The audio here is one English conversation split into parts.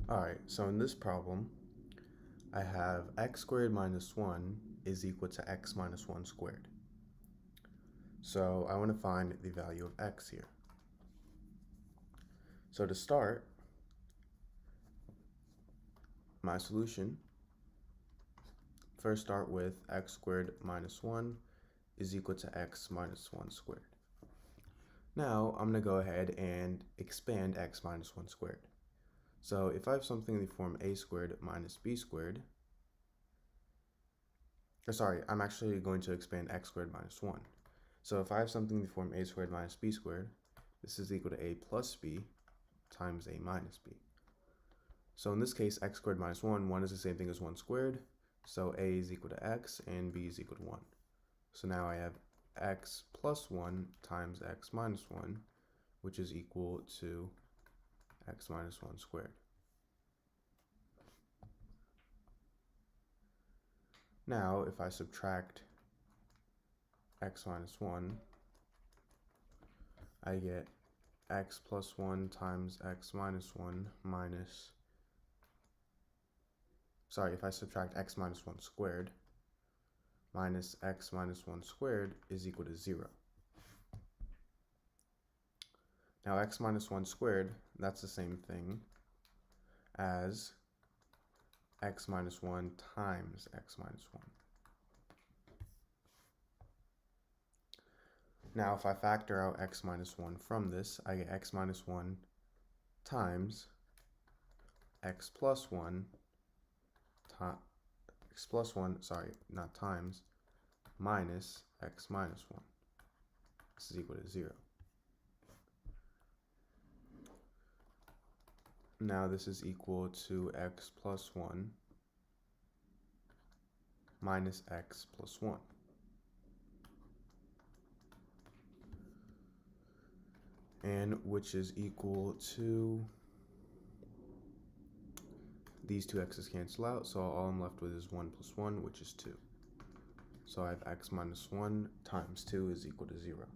Alright, so in this problem, I have x squared minus 1 is equal to x minus 1 squared. So I want to find the value of x here. So to start, my solution, first start with x squared minus 1 is equal to x minus 1 squared. Now I'm going to go ahead and expand x minus 1 squared. So if I have something in the form a squared minus b squared, I'm actually going to expand x squared minus 1. So if I have something in the form a squared minus b squared, this is equal to a plus b times a minus b. So in this case, x squared minus 1 is the same thing as 1 squared. So a is equal to x and b is equal to 1. So now I have x plus 1 times x minus 1, which is equal to x minus 1 squared. Now, if I subtract x minus 1, I get x plus 1 times x minus 1 minus, if I subtract x minus 1 squared minus x minus 1 squared is equal to 0. Now x minus 1 squared, that's the same thing as x minus 1 times x minus 1. Now if I factor out x minus 1 from this, I get x minus 1 times x plus 1 minus x minus 1. This is equal to 0. Now this is equal to x plus 1 minus x plus 1. And which is equal to, these two x's cancel out, so all I'm left with is 1 plus 1, which is 2. So I have x minus 1 times 2 is equal to 0.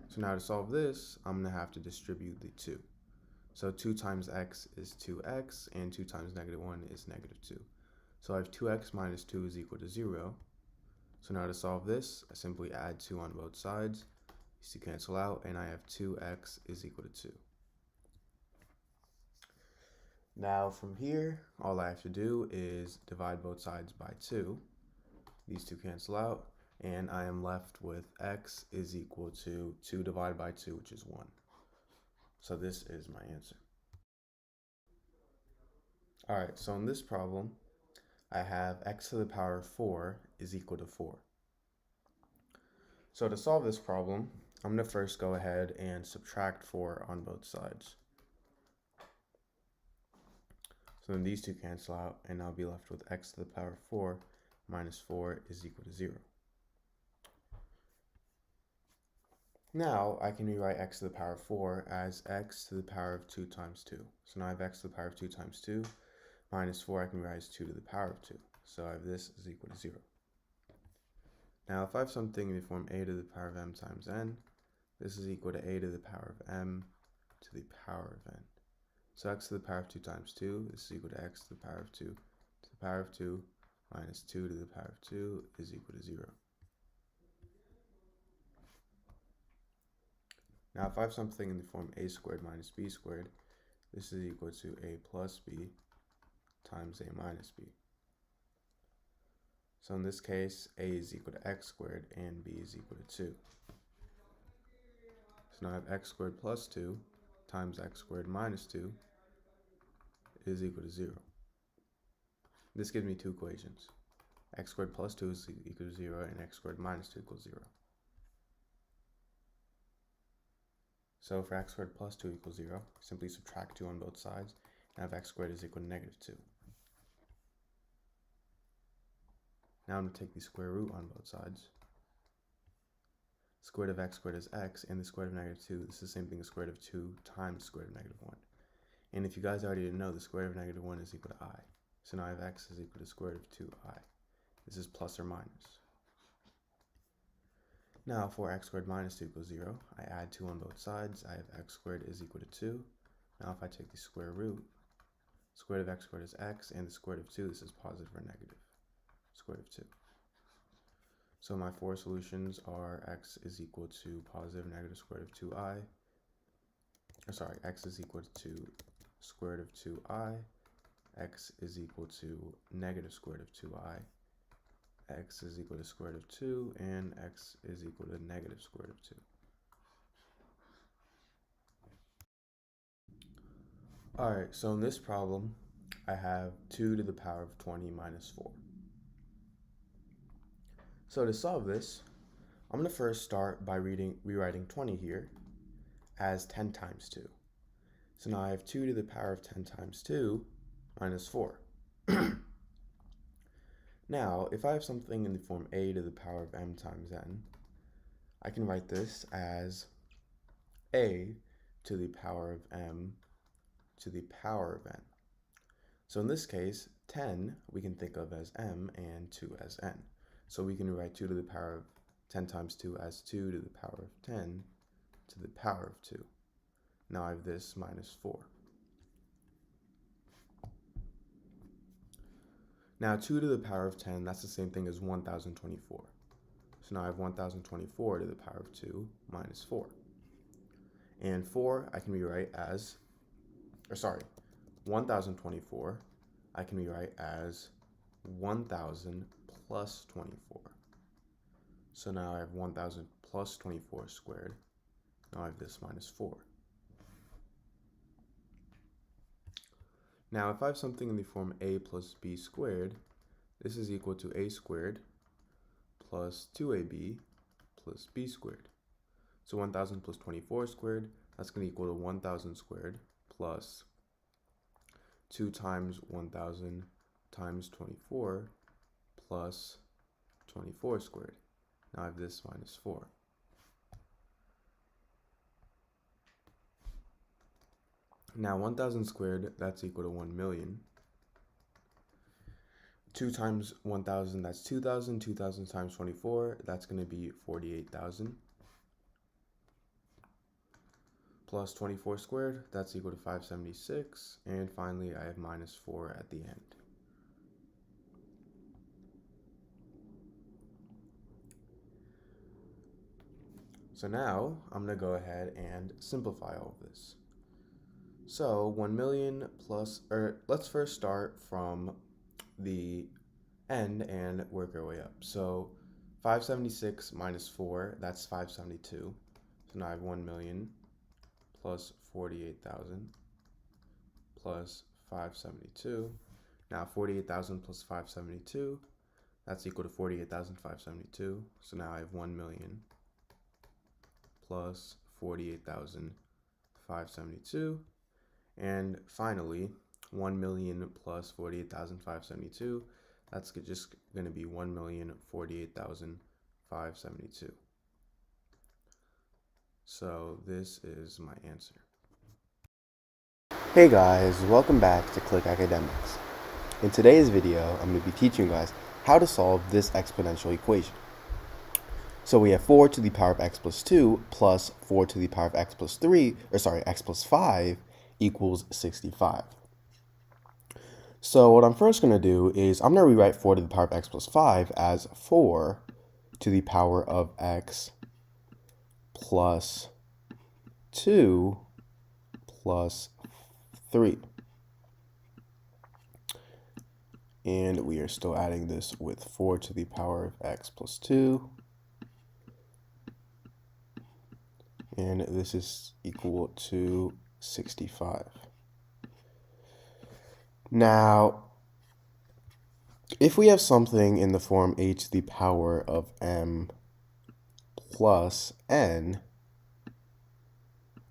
So now to solve this, I'm going to have to distribute the 2. So 2 times x is 2x, and 2 times negative 1 is negative 2. So I have 2x minus 2 is equal to 0. So now to solve this, I simply add 2 on both sides. These two cancel out, and I have 2x is equal to 2. Now from here, all I have to do is divide both sides by 2. These two cancel out, and I am left with x is equal to 2 divided by 2, which is 1. So this is my answer. Alright, so in this problem, I have x to the power of 4 is equal to 4. So to solve this problem, I'm going to first go ahead and subtract 4 on both sides. So then these two cancel out, and I'll be left with x to the power of 4 minus 4 is equal to 0. Now I can rewrite x to the power of 4 as x to the power of 2 times 2. So now I have x to the power of 2 times 2 minus 4 I can rewrite as 2 to the power of 2. So I have this is equal to 0. Now if I have something in the form a to the power of m times n, this is equal to a to the power of m to the power of n. So x to the power of 2 times 2, this is equal to x to the power of 2 to the power of 2 minus 2 to the power of 2 is equal to 0. Now if I have something in the form a squared minus b squared, this is equal to a plus b times a minus b. So in this case, a is equal to x squared and b is equal to 2. So now I have x squared plus 2 times x squared minus 2 is equal to 0. This gives me two equations. X squared plus 2 is equal to 0 and x squared minus 2 equals 0. So for x squared plus 2 equals 0, simply subtract 2 on both sides, and I have x squared is equal to negative 2. Now I'm going to take the square root on both sides. Square root of x squared is x, and the square root of negative 2, this is the same thing as square root of 2 times square root of negative 1. And if you guys already didn't know, the square root of negative 1 is equal to I. So now I have x is equal to square root of 2i. This is plus or minus. Now for x squared minus 2 equals 0, I add 2 on both sides. I have x squared is equal to 2 Now if I take the square root, square root of x squared is x, and the square root of 2, this is positive or negative, square root of 2. So my four solutions are x is equal to positive negative square root of 2i, or sorry, x is equal to square root of 2i, x is equal to negative square root of 2i, x is equal to square root of 2, and x is equal to negative square root of 2. Alright, so in this problem, I have 2 to the power of 20 minus 4. So to solve this, I'm going to first start by rewriting 20 here as 10 times 2. So now I have 2 to the power of 10 times 2 minus 4. Now, if I have something in the form a to the power of m times n, I can write this as a to the power of m to the power of n. So in this case, 10 we can think of as m and 2 as n. So we can write 2 to the power of 10 times 2 as 2 to the power of 10 to the power of 2. Now I have this minus 4. Now 2 to the power of 10, that's the same thing as 1024. So now I have 1024 to the power of 2 minus 4. And 4 I can rewrite as, 1024 I can rewrite as 1000 plus 24. So now I have 1000 plus 24 squared. Now I have this minus 4. Now if I have something in the form a plus b squared, this is equal to a squared plus 2ab plus b squared. So 1000 plus 24 squared, that's going to equal to 1000 squared plus 2 times 1000 times 24 plus 24 squared. Now I have this minus 4. Now 1000 squared, that's equal to 1 million. 2 times 1000, that's 2000. 2000 times 24, that's going to be 48,000. Plus 24 squared, that's equal to 576. And finally, I have minus 4 at the end. So now, I'm going to go ahead and simplify all of this. So 1 million plus, let's first start from the end and work our way up. So 576 minus 4, that's 572. So now I have 1 million plus 48,000 plus 572. Now 48,000 plus 572, that's equal to 48,572. So now I have 1 million plus 48,572. And finally, 1 million plus 48,572, that's just going to be 1,048,572. So this is my answer. Hey guys, welcome back to Click Academics. In today's video, I'm going to be teaching you guys how to solve this exponential equation. So we have 4 to the power of x plus 2 plus 4 to the power of x plus x plus 5 equals 65. So what I'm first going to do is I'm going to rewrite 4 to the power of x plus 5 as 4 to the power of x plus 2 plus 3. And we are still adding this with 4 to the power of x plus 2. And this is equal to 65. Now, if we have something in the form a to the power of m plus n,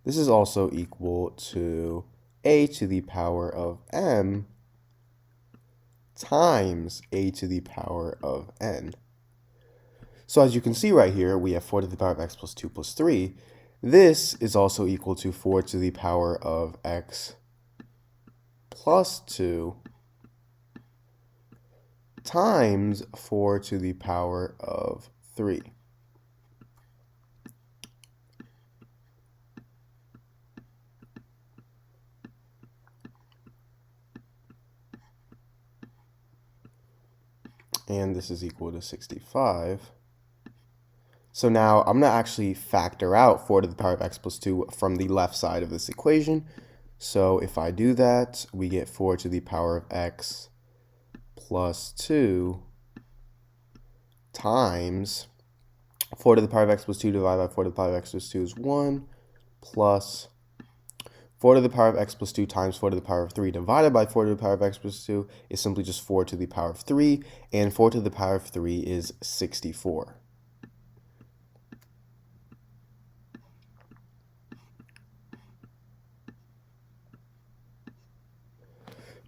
this is also equal to a to the power of m times a to the power of n. So as you can see right here, we have 4 to the power of x plus 2 plus 3. This is also equal to 4 to the power of x plus 2 times 4 to the power of 3. and this is equal to 65. So now I'm going to actually factor out 4 to the power of x plus 2 from the left side of this equation. So if I do that, we get 4 to the power of x plus 2 times 4 to the power of x plus 2 divided by 4 to the power of x plus 2 is 1, plus 4 to the power of x plus 2 times 4 to the power of 3 divided by 4 to the power of x plus 2 is simply just 4 to the power of 3, and 4 to the power of 3 is 64.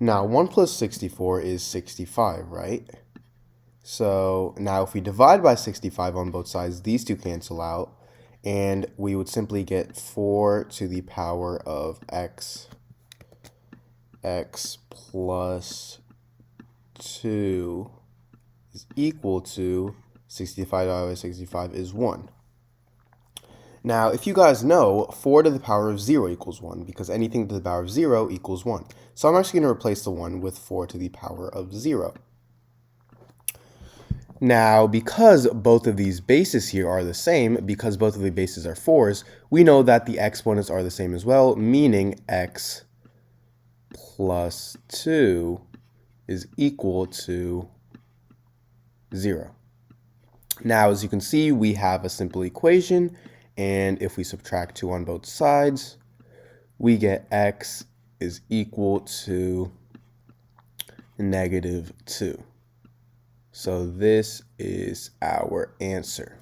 Now, 1 plus 64 is 65, right? So now if we divide by 65 on both sides, these two cancel out, and we would simply get 4 to the power of x plus 2 is equal to 65 divided by 65 is 1. Now, if you guys know, 4 to the power of 0 equals 1, because anything to the power of 0 equals 1. So I'm actually going to replace the 1 with 4 to the power of 0. Now, because both of these bases here are the same, because both of the bases are 4s, we know that the exponents are the same as well, meaning x plus 2 is equal to 0. Now, as you can see, we have a simple equation, and if we subtract 2 on both sides, we get x is equal to -2. So this is our answer.